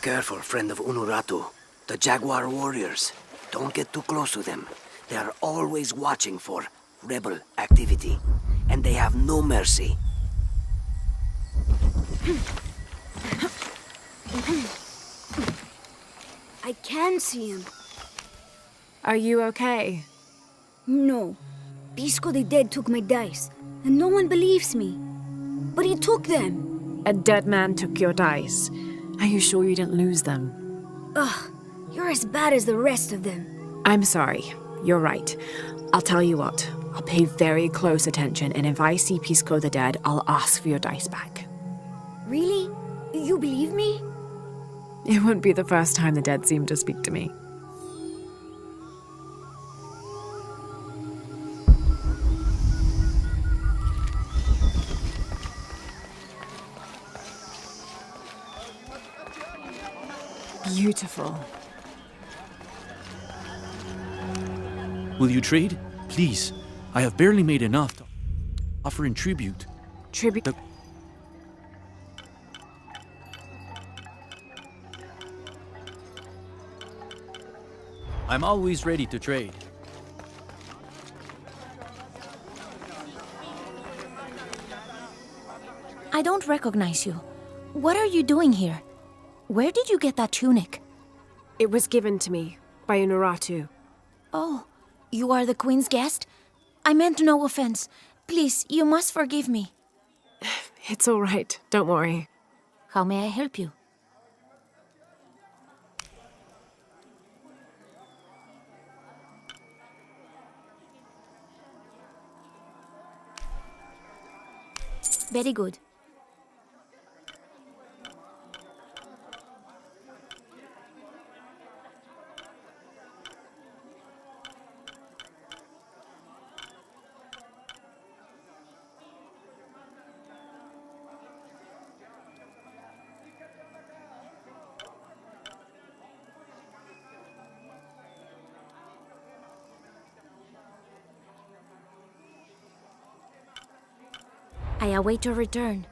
Careful, friend of Unuratu. The Jaguar warriors. Don't get too close to them. They are always watching for rebel activity. And they have no mercy. I can see him. Are you okay? No. Pisco the Dead took my dice, and no one believes me. But he took them. A dead man took your dice. Are you sure you didn't lose them? Ugh, you're as bad as the rest of them. I'm sorry. You're right. I'll tell you what. I'll pay very close attention, and if I see Pisco the Dead, I'll ask for your dice back. Really? You believe me? It wouldn't be the first time the dead seemed to speak to me. Beautiful. Will you trade? Please. I have barely made enough to offer in tribute. Tribute? I'm always ready to trade. I don't recognize you. What are you doing here? Where did you get that tunic? It was given to me by Unuratu. Oh, you are the Queen's guest? I meant no offense. Please, you must forgive me. It's all right. Don't worry. How may I help you? Very good. I await your return.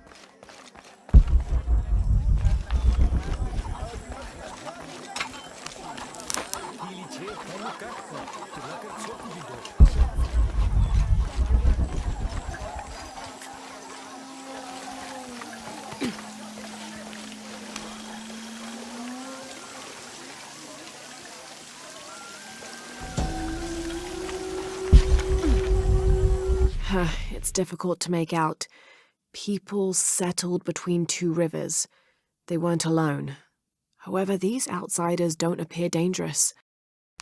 It's difficult to make out. People settled between two rivers. They weren't alone. However, these outsiders don't appear dangerous.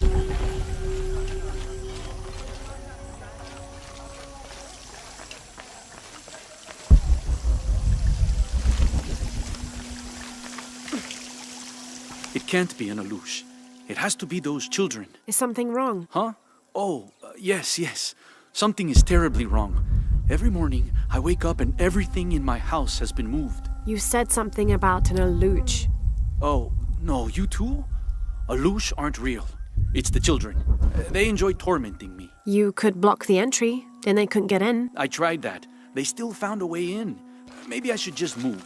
It can't be an Alush. It has to be those children. Is something wrong? Huh? Oh, yes. Something is terribly wrong. Every morning, I wake up and everything in my house has been moved. You said something about an Aluch. Oh, no, you too? Alush aren't real. It's the children. They enjoy tormenting me. You could block the entry, then they couldn't get in. I tried that. They still found a way in. Maybe I should just move.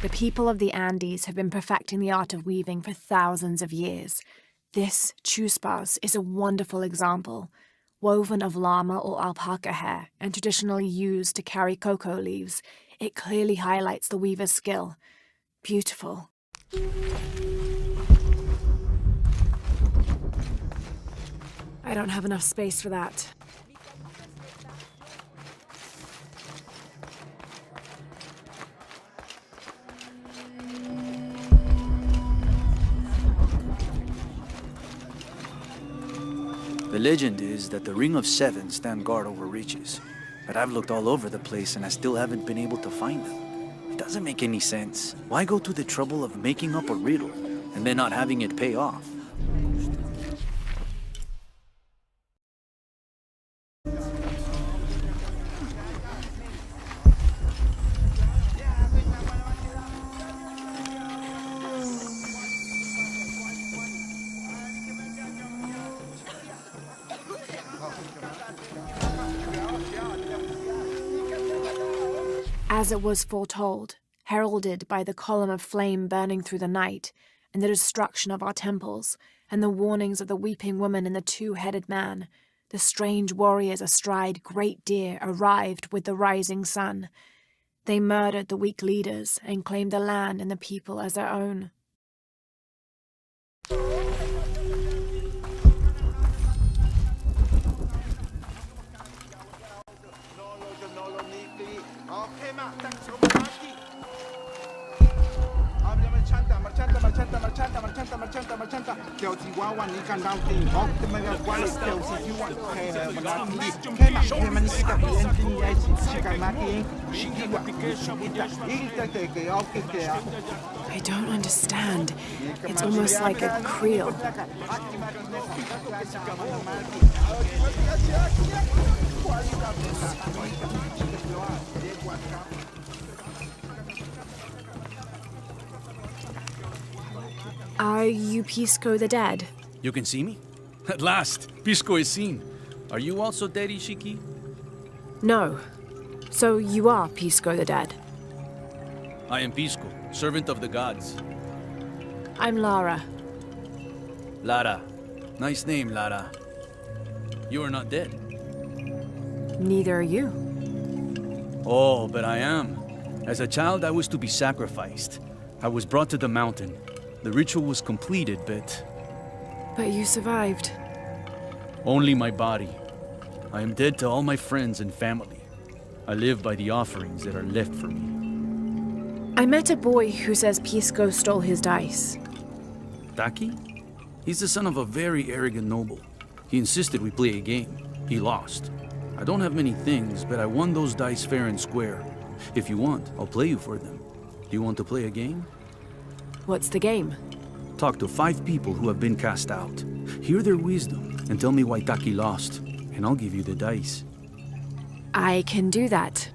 The people of the Andes have been perfecting the art of weaving for thousands of years. This chuspas is a wonderful example. Woven of llama or alpaca hair and traditionally used to carry cocoa leaves, it clearly highlights the weaver's skill. Beautiful. I don't have enough space for that. The legend is that the Ring of Seven stand guard over riches. But I've looked all over the place and I still haven't been able to find them. It doesn't make any sense. Why go to the trouble of making up a riddle and then not having it pay off? As it was foretold, heralded by the column of flame burning through the night, and the destruction of our temples, and the warnings of the weeping woman and the two-headed man, the strange warriors astride great deer arrived with the rising sun. They murdered the weak leaders and claimed the land and the people as their own. I don't understand. It's almost like a Creole. Are you Pisco the Dead? You can see me? At last, Pisco is seen. Are you also dead, Ishiki? No. So you are Pisco the Dead? I am Pisco, servant of the gods. I'm Lara. Lara. Nice name, Lara. You are not dead. Neither are you. Oh, but I am. As a child, I was to be sacrificed. I was brought to the mountain. The ritual was completed, but you survived. only my body. I am dead to all my friends and family. I live by the offerings that are left for me. I met a boy who says Pisco stole his dice. Taki? He's the son of a very arrogant noble. He insisted we play a game. He lost. I don't have many things, but I won those dice fair and square. If you want, I'll play you for them. Do you want to play a game? What's the game? Talk to 5 people who have been cast out. Hear their wisdom and tell me why Taki lost, and I'll give you the dice. I can do that.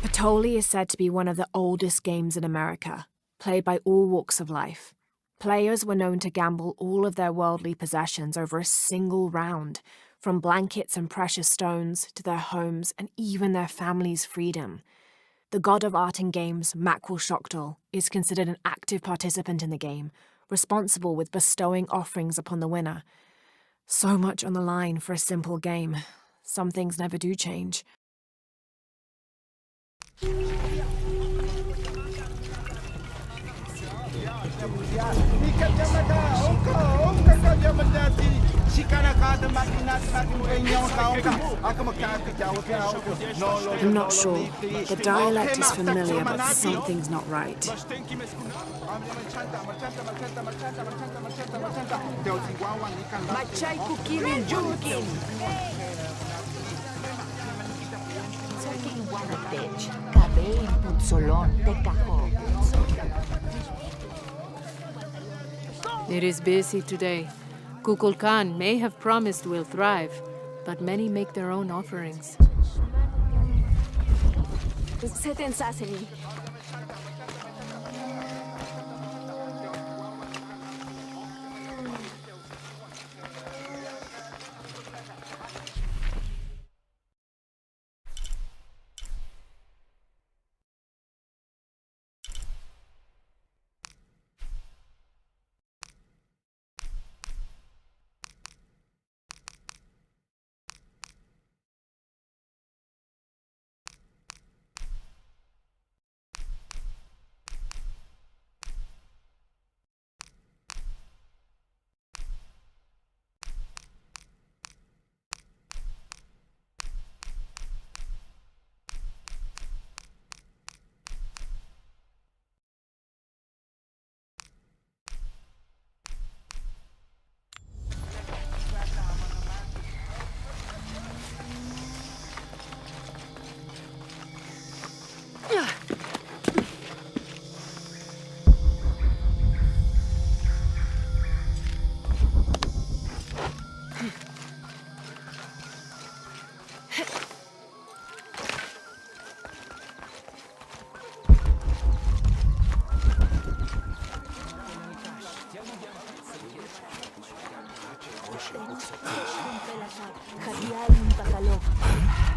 Patoli is said to be one of the oldest games in America, played by all walks of life. Players were known to gamble all of their worldly possessions over a single round, from blankets and precious stones to their homes and even their family's freedom. The god of art and games, Makwul is considered an active participant in the game, responsible with bestowing offerings upon the winner. So much on the line for a simple game. Some things never do change. I'm not sure. The dialect is familiar, but something's not right. It is busy today. Kukulkan may have promised we'll thrive, but many make their own offerings. Set in Sassini.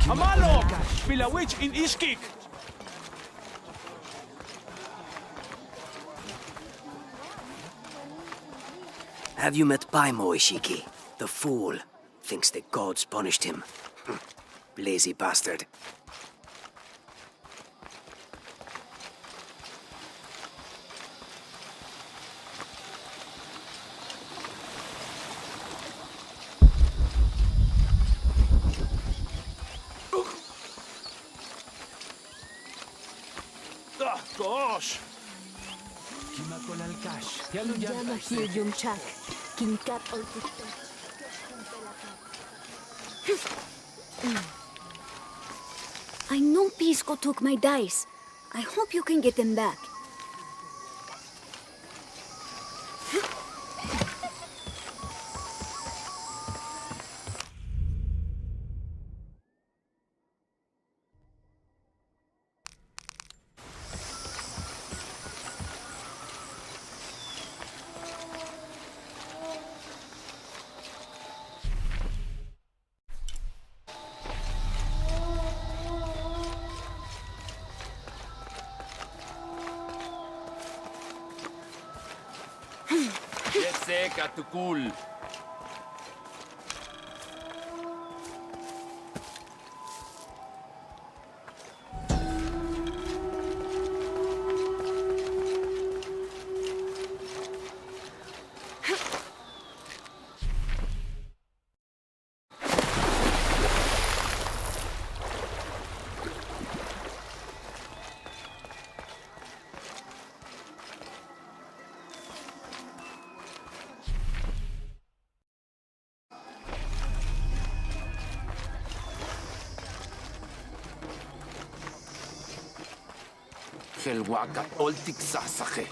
Amalo! Pilawich in Iskik! Have you met Paimo, Ishiki? The fool. Thinks the gods punished him. Lazy bastard. Gosh! I know Pisco took my dice. I hope you can get them back. Get seca to cool. Helwaka oltik sasake.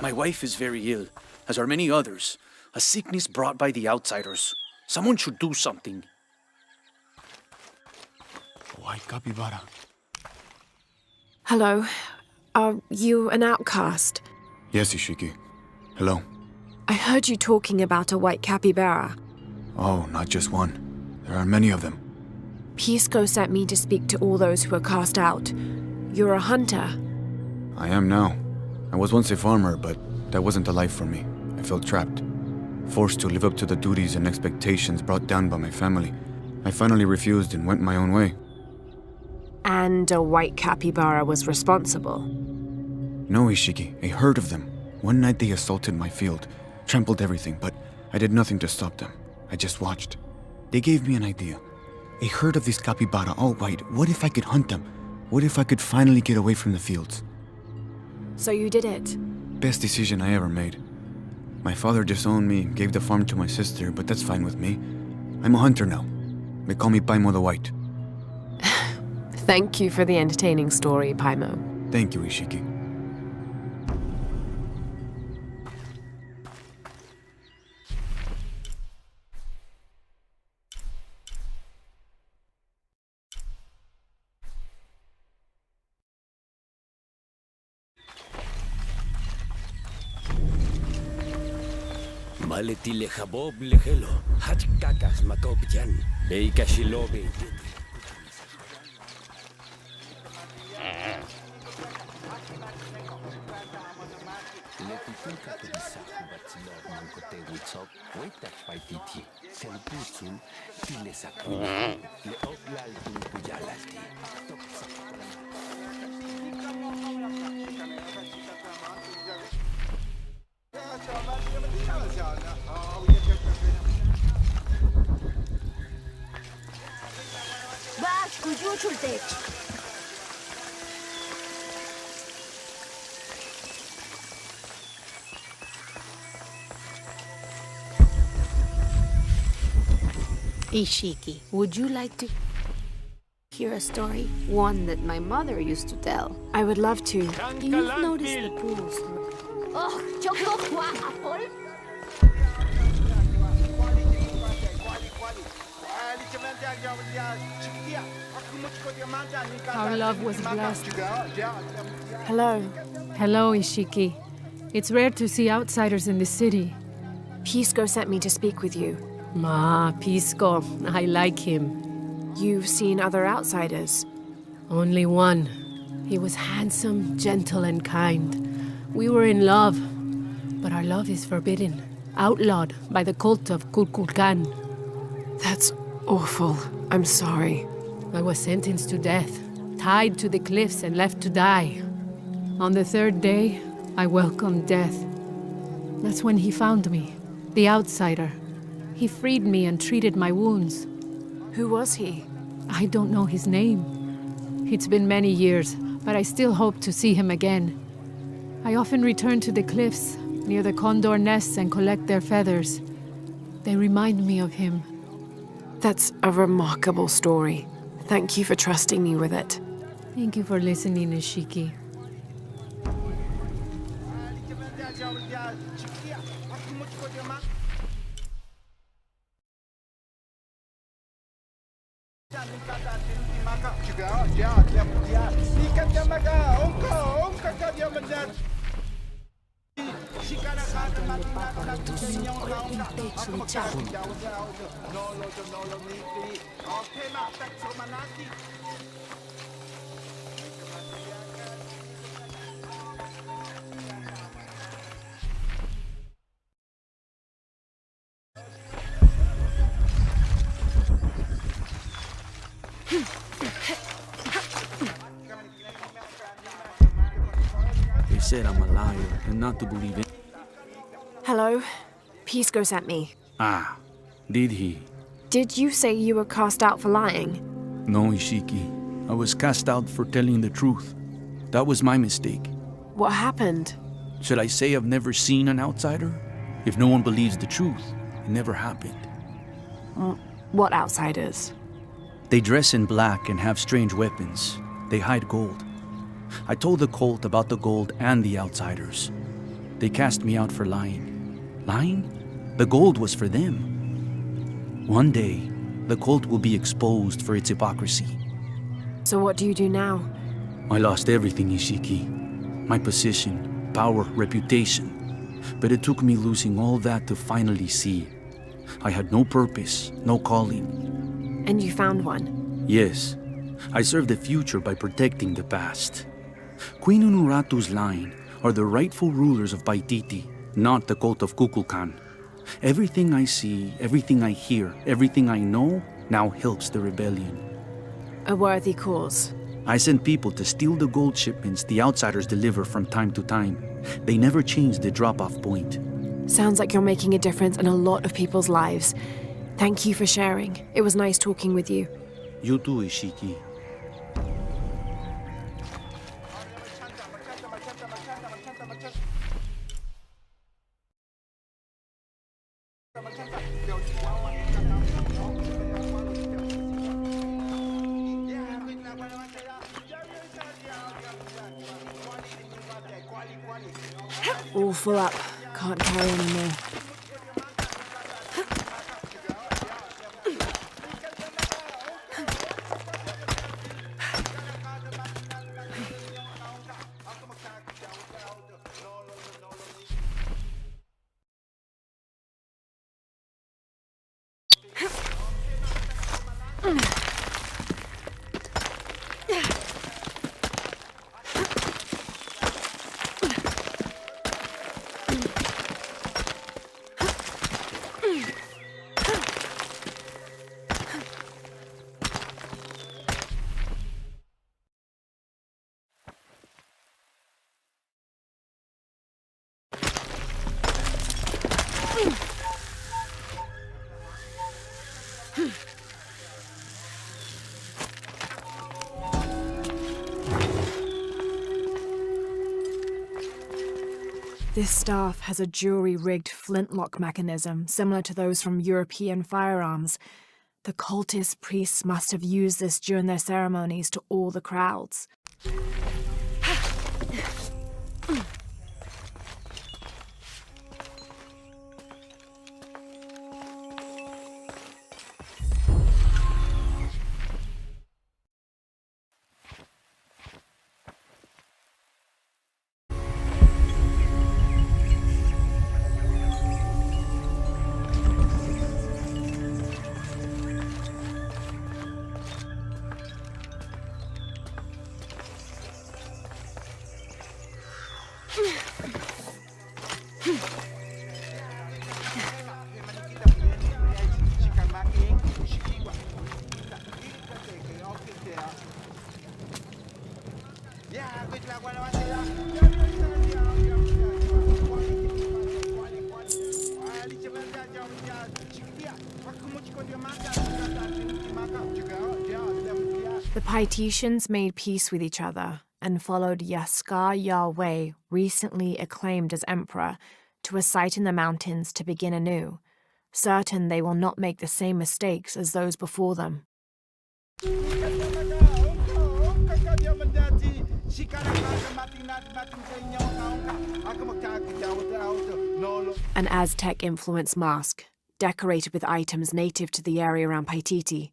My wife is very ill, as are many others. A sickness brought by the outsiders. Someone should do something. White capybara. Hello. Are you an outcast? Yes, Ishiki. Hello. I heard you talking about a white capybara. Oh, not just one. There are many of them. Pisco sent me to speak to all those who were cast out. You're a hunter. I am now. I was once a farmer, but that wasn't the life for me. I felt trapped. Forced to live up to the duties and expectations brought down by my family. I finally refused and went my own way. And a white capybara was responsible. No, Ishiki. A herd of them. One night they assaulted my field, trampled everything, but I did nothing to stop them. I just watched. They gave me an idea. A herd of these capybara, all white. What if I could hunt them? What if I could finally get away from the fields? So you did it. Best decision I ever made. My father disowned me, gave the farm to my sister, but that's fine with me. I'm a hunter now. They call me Paimo the White. Thank you for the entertaining story, Paimo. Thank you, Ishiki. Maleti lechabob lechelo, hach kakas makopjan, beika shilobe. Letituka kubisaku batsilog ng kote witsok, waitak paititi, selputsun, tilesakuna, leoklal tulpuyalalti. Bash, kujuchultek. Ishiki, would you like to hear a story? One that my mother used to tell. I would love to. You've noticed the pools. Oh, chocolate apple. Our love was blessed. Hello. Hello, Ishiki. It's rare to see outsiders in the city. Pisco sent me to speak with you. Ma, Pisco. I like him. You've seen other outsiders. Only one. He was handsome, gentle, and kind. We were in love, but our love is forbidden, outlawed by the cult of Kukulkan. That's awful. I'm sorry. I was sentenced to death, tied to the cliffs and left to die. On the third day, I welcomed death. That's when he found me, the outsider. He freed me and treated my wounds. Who was he? I don't know his name. It's been many years, but I still hope to see him again. I often return to the cliffs near the condor nests and collect their feathers. They remind me of him. That's a remarkable story. Thank you for trusting me with it. Thank you for listening, Ishiki. They said I'm a liar and not to believe it. Hello. Pisco sent me. Ah, did he? Did you say you were cast out for lying? No, Ishiki. I was cast out for telling the truth. That was my mistake. What happened? Should I say I've never seen an outsider? If no one believes the truth, it never happened. What outsiders? They dress in black and have strange weapons. They hide gold. I told the cult about the gold and the outsiders. They cast me out for lying. Lying? The gold was for them. One day, the cult will be exposed for its hypocrisy. So what do you do now? I lost everything, Ishiki. My position, power, reputation. But it took me losing all that to finally see. I had no purpose, no calling. And you found one? Yes. I serve the future by protecting the past. Queen Unuratu's line are the rightful rulers of Paititi, not the cult of Kukulkan. Everything I see, everything I hear, everything I know now helps the rebellion. A worthy cause. I send people to steal the gold shipments the outsiders deliver from time to time. They never change the drop-off point. Sounds like you're making a difference in a lot of people's lives. Thank you for sharing. It was nice talking with you. You too, Ishiki. All full up. Can't carry any more. This staff has a jury-rigged flintlock mechanism similar to those from European firearms. The cultist priests must have used this during their ceremonies to awe the crowds. The Paititians made peace with each other and followed Yaskar Yahweh, recently acclaimed as emperor, to a site in the mountains to begin anew, certain they will not make the same mistakes as those before them. An Aztec-influenced mask, decorated with items native to the area around Paititi.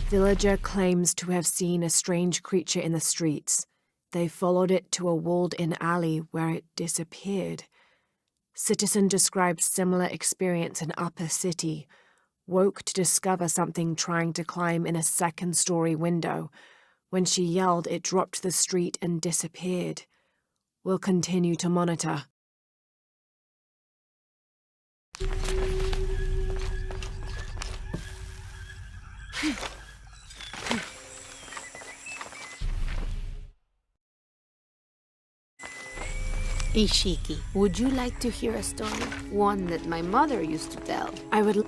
Villager claims to have seen a strange creature in the streets. They followed it to a walled-in alley where it disappeared. Citizen described similar experience in Upper City. Woke to discover something trying to climb in a second-story window. When she yelled, it dropped to the street and disappeared. We'll continue to monitor. Ishiki, would you like to hear a story? One that my mother used to tell. I would...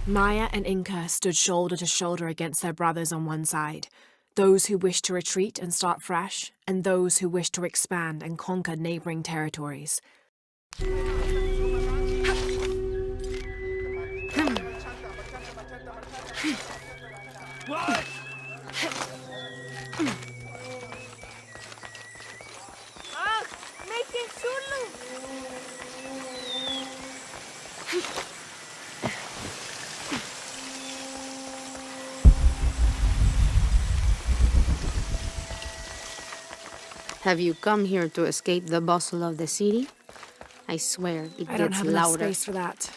Maya and Inca stood shoulder to shoulder against their brothers on one side, those who wished to retreat and start fresh, and those who wished to expand and conquer neighboring territories. Have you come here to escape the bustle of the city? I swear it I don't gets have enough louder. space for that.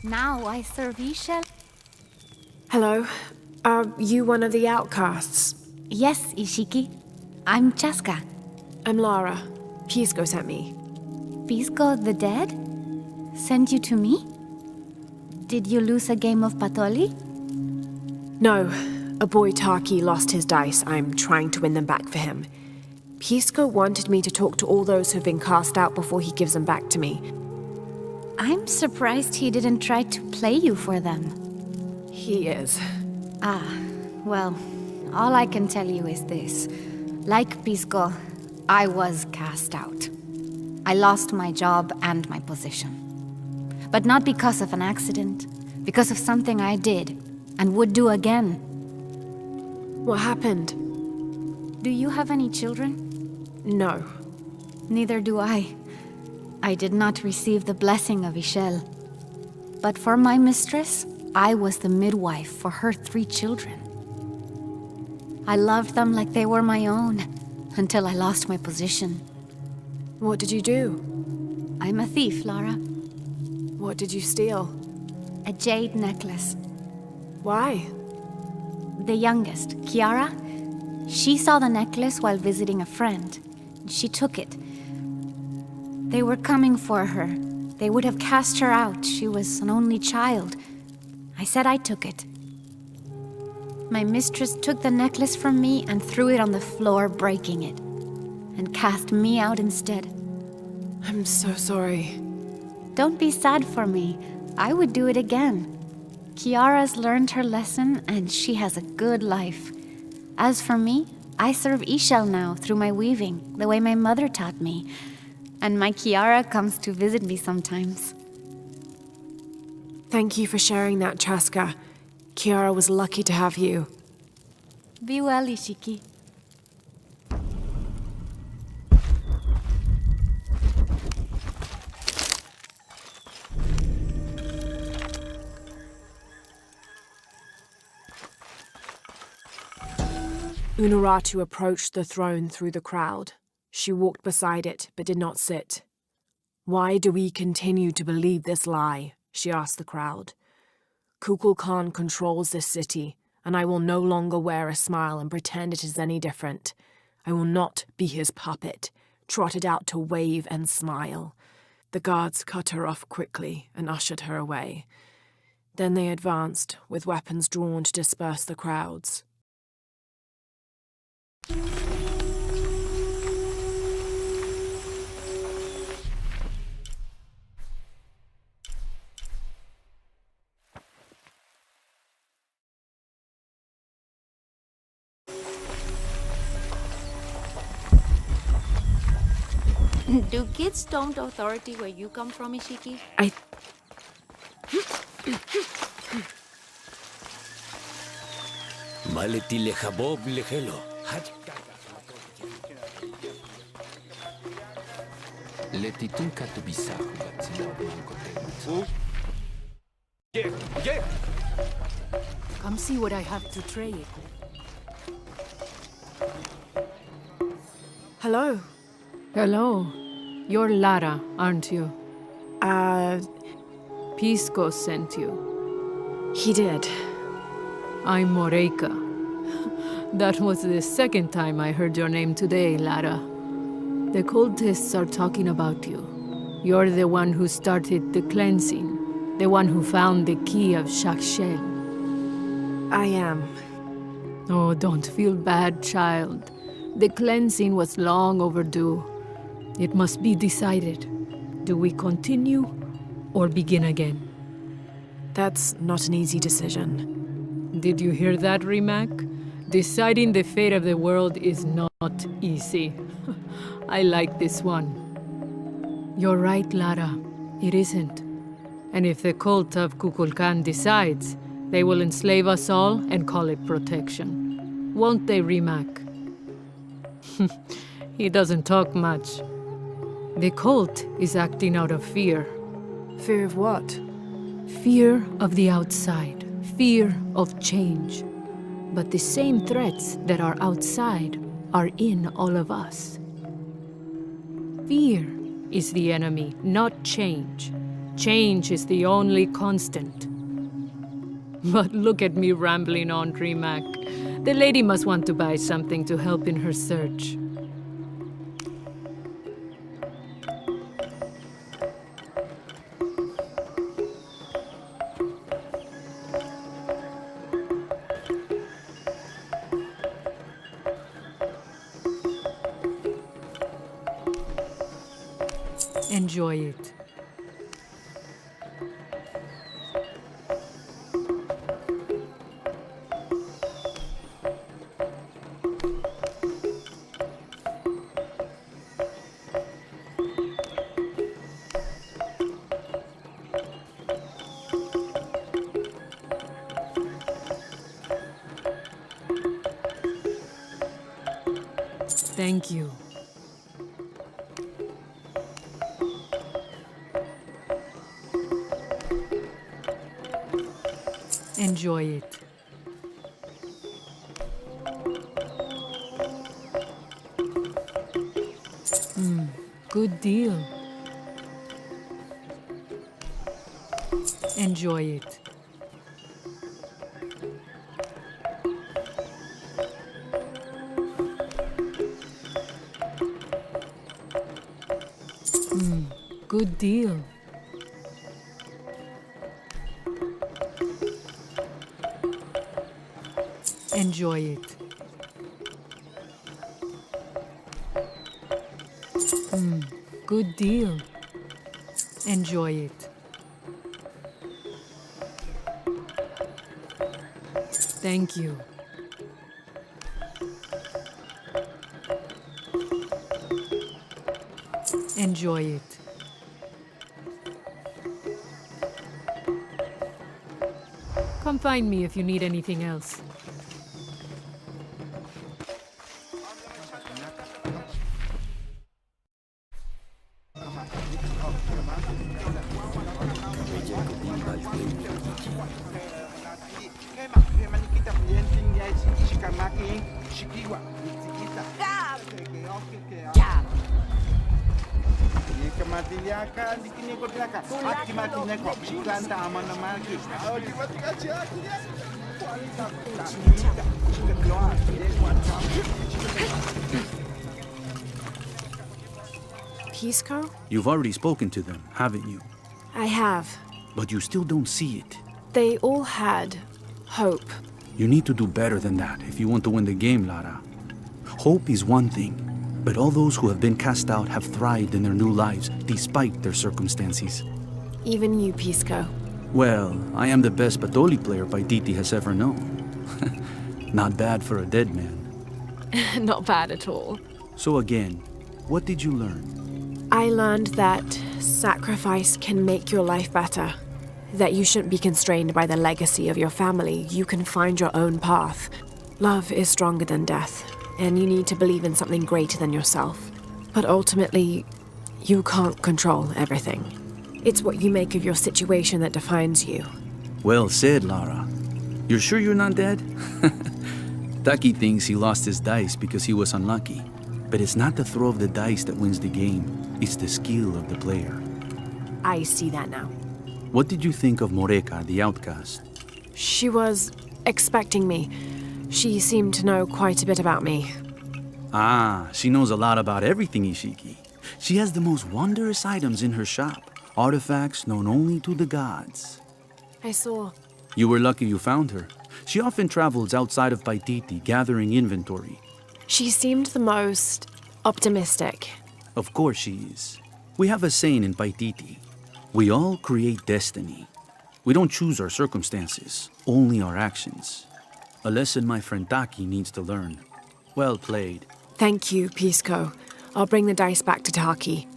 Now I serve Ishel. Hello? Are you one of the outcasts? Yes, Ishiki. I'm Chaska. I'm Lara. Pisco sent me. Pisco the dead? Sent you to me? Did you lose a game of Patoli? No. A boy Taki lost his dice. I'm trying to win them back for him. Pisco wanted me to talk to all those who've been cast out before he gives them back to me. I'm surprised he didn't try to play you for them. He is. Well, all I can tell you is this. Like Pisco, I was cast out. I lost my job and my position. But not because of an accident, because of something I did and would do again. What happened? Do you have any children? No. Neither do I. I did not receive the blessing of Ishel. But for my mistress, I was the midwife for her 3 children. I loved them like they were my own, until I lost my position. What did you do? I'm a thief, Lara. What did you steal? A jade necklace. Why? The youngest, Kiara, she saw the necklace while visiting a friend. She took it. They were coming for her. They would have cast her out. She was an only child. I said I took it. My mistress took the necklace from me and threw it on the floor, breaking it, and cast me out instead. I'm so sorry. Don't be sad for me. I would do it again. Kiara's learned her lesson, and she has a good life. As for me, I serve Ishel now through my weaving, the way my mother taught me. And my Kiara comes to visit me sometimes. Thank you for sharing that, Chaska. Kiara was lucky to have you. Be well, Ishiki. Unuratu approached the throne through the crowd. She walked beside it, but did not sit. Why do we continue to believe this lie? She asked the crowd. Kukul Khan controls this city, and I will no longer wear a smile and pretend it is any different. I will not be his puppet, trotted out to wave and smile. The guards cut her off quickly and ushered her away. Then they advanced, with weapons drawn to disperse the crowds. Do kids don't authority where you come from, Ishiki? Maleti lechabob lechelo. Letitun katubisahu Come see what I have to trade. Hello. Hello. You're Lara, aren't you? Pisco sent you. He did. I'm Moreika. That was the second time I heard your name today, Lara. The cultists are talking about you. You're the one who started the cleansing, the one who found the key of Shakshel. I am. Oh, don't feel bad, child. The cleansing was long overdue. It must be decided. Do we continue or begin again? That's not an easy decision. Did you hear that, Rimac? Deciding the fate of the world is not easy. I like this one. You're right, Lara. It isn't. And if the cult of Kukulkan decides, they will enslave us all and call it protection. Won't they, Rimac? He doesn't talk much. The cult is acting out of fear. Fear of what? Fear of the outside. Fear of change. But the same threats that are outside are in all of us. Fear is the enemy, not change. Change is the only constant. But look at me rambling on, Rimac. The lady must want to buy something to help in her search. Enjoy it. Thank you. Enjoy it. Good deal. Enjoy it. Good deal. Enjoy it. Good deal. Enjoy it. Thank you. Enjoy it. Come find me if you need anything else. Pisco? You've already spoken to them, haven't you? I have. But you still don't see it. They all had hope. You need to do better than that if you want to win the game, Lara. Hope is one thing, but all those who have been cast out have thrived in their new lives despite their circumstances. Even you, Pisco. Well, I am the best Patoli player Paititi has ever known. Not bad for a dead man. Not bad at all. So again, what did you learn? I learned that sacrifice can make your life better. That you shouldn't be constrained by the legacy of your family. You can find your own path. Love is stronger than death, and you need to believe in something greater than yourself. But ultimately, you can't control everything. It's what you make of your situation that defines you. Well said, Lara. You're sure you're not dead? Taki thinks he lost his dice because he was unlucky. But it's not the throw of the dice that wins the game. It's the skill of the player. I see that now. What did you think of Moreka, the outcast? She was expecting me. She seemed to know quite a bit about me. Ah, she knows a lot about everything, Ishiki. She has the most wondrous items in her shop. Artifacts known only to the gods. I saw. You were lucky you found her. She often travels outside of Paititi, gathering inventory. She seemed the most optimistic. Of course she is. We have a saying in Paititi. We all create destiny. We don't choose our circumstances, only our actions. A lesson my friend Taki needs to learn. Well played. Thank you, Pisco. I'll bring the dice back to Taki.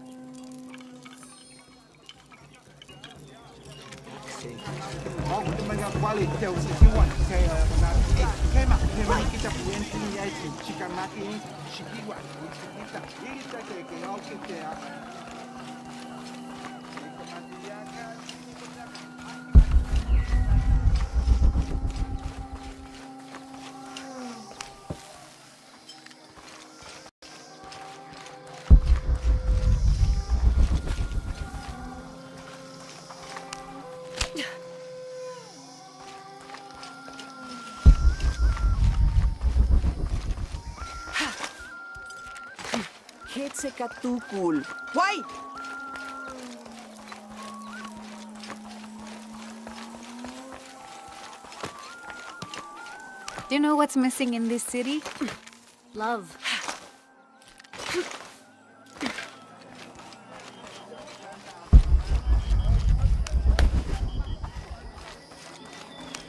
Why? Do you know what's missing in this city? Love.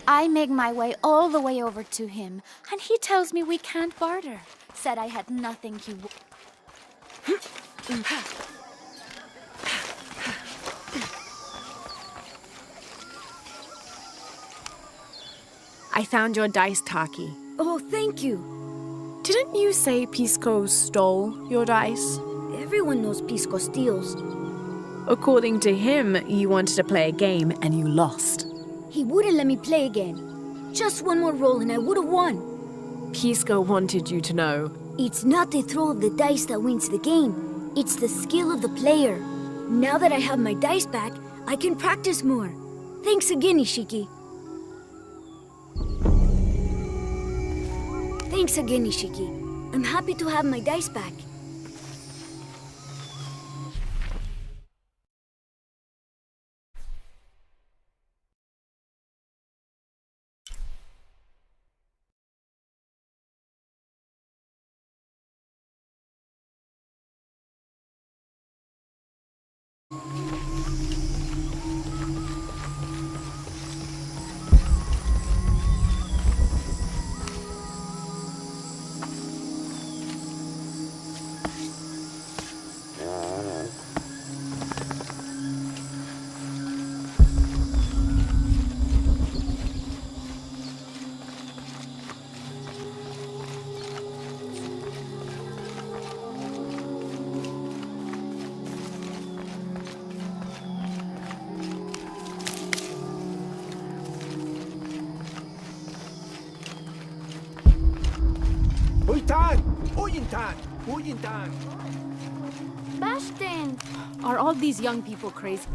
I make my way all the way over to him, and he tells me we can't barter. Said I had nothing he would. I found your dice, Taki. Oh, thank you. Didn't you say Pisco stole your dice? Everyone knows Pisco steals. According to him, you wanted to play a game and you lost. He wouldn't let me play again. Just one more roll and I would have won. Pisco wanted you to know. It's not the throw of the dice that wins the game. It's the skill of the player. Now that I have my dice back, I can practice more. Thanks again, Ishiki. Thanks again, Ishiki. I'm happy to have my dice back. Bashten! Are all these young people crazy?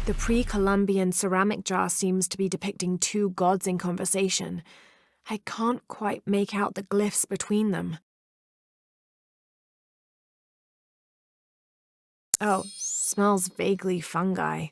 The pre-Columbian ceramic jar seems to be depicting two gods in conversation. I can't quite make out the glyphs between them. Oh, smells vaguely fungi.